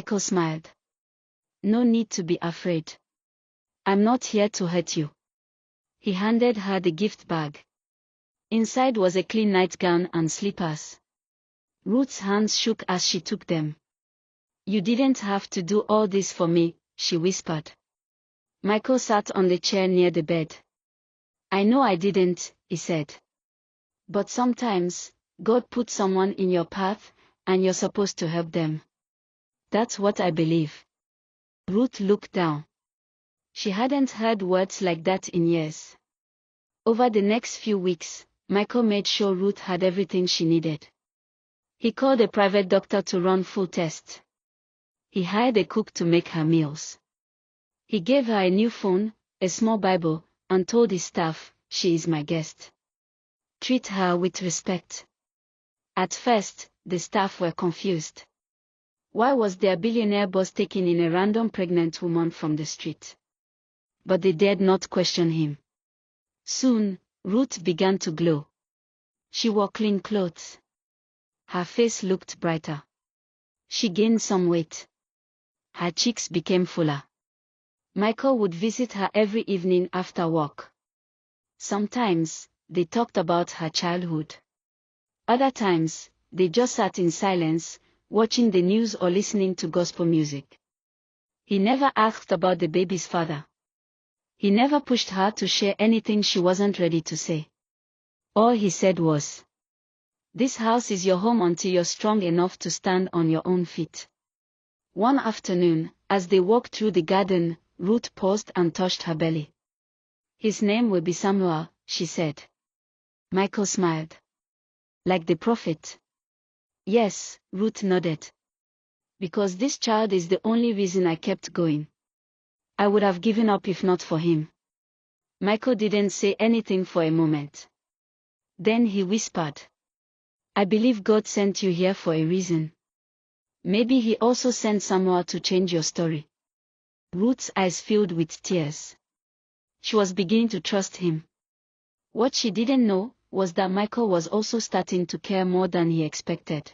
Michael smiled. No need to be afraid. I'm not here to hurt you. He handed her the gift bag. Inside was a clean nightgown and slippers. Ruth's hands shook as she took them. You didn't have to do all this for me, she whispered. Michael sat on the chair near the bed. I know I didn't, he said. But sometimes, God puts someone in your path, and you're supposed to help them. That's what I believe. Ruth looked down. She hadn't heard words like that in years. Over the next few weeks, Michael made sure Ruth had everything she needed. He called a private doctor to run full tests. He hired a cook to make her meals. He gave her a new phone, a small Bible, and told his staff, she is my guest. Treat her with respect. At first, the staff were confused. Why was their billionaire boss taking in a random pregnant woman from the street? But they dared not question him. Soon, Ruth began to glow. She wore clean clothes. Her face looked brighter. She gained some weight. Her cheeks became fuller. Michael would visit her every evening after work. Sometimes, they talked about her childhood. Other times, they just sat in silence, watching the news or listening to gospel music. He never asked about the baby's father. He never pushed her to share anything she wasn't ready to say. All he said was, this house is your home until you're strong enough to stand on your own feet. One afternoon, as they walked through the garden, Ruth paused and touched her belly. His name will be Samuel, she said. Michael smiled. Like the prophet? Yes, Ruth nodded. Because this child is the only reason I kept going. I would have given up if not for him. Michael didn't say anything for a moment. Then he whispered. I believe God sent you here for a reason. Maybe he also sent Samuel to change your story. Ruth's eyes filled with tears. She was beginning to trust him. What she didn't know was that Michael was also starting to care more than he expected.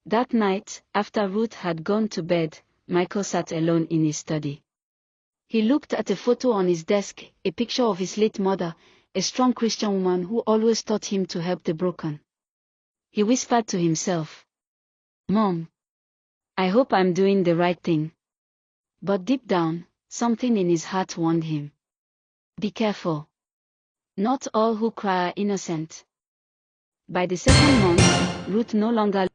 That night, after Ruth had gone to bed, Michael sat alone in his study. He looked at a photo on his desk, a picture of his late mother, a strong Christian woman who always taught him to help the broken. He whispered to himself, Mom, I hope I'm doing the right thing. But deep down, something in his heart warned him. Be careful. Not all who cry are innocent. By the second month, Ruth no longer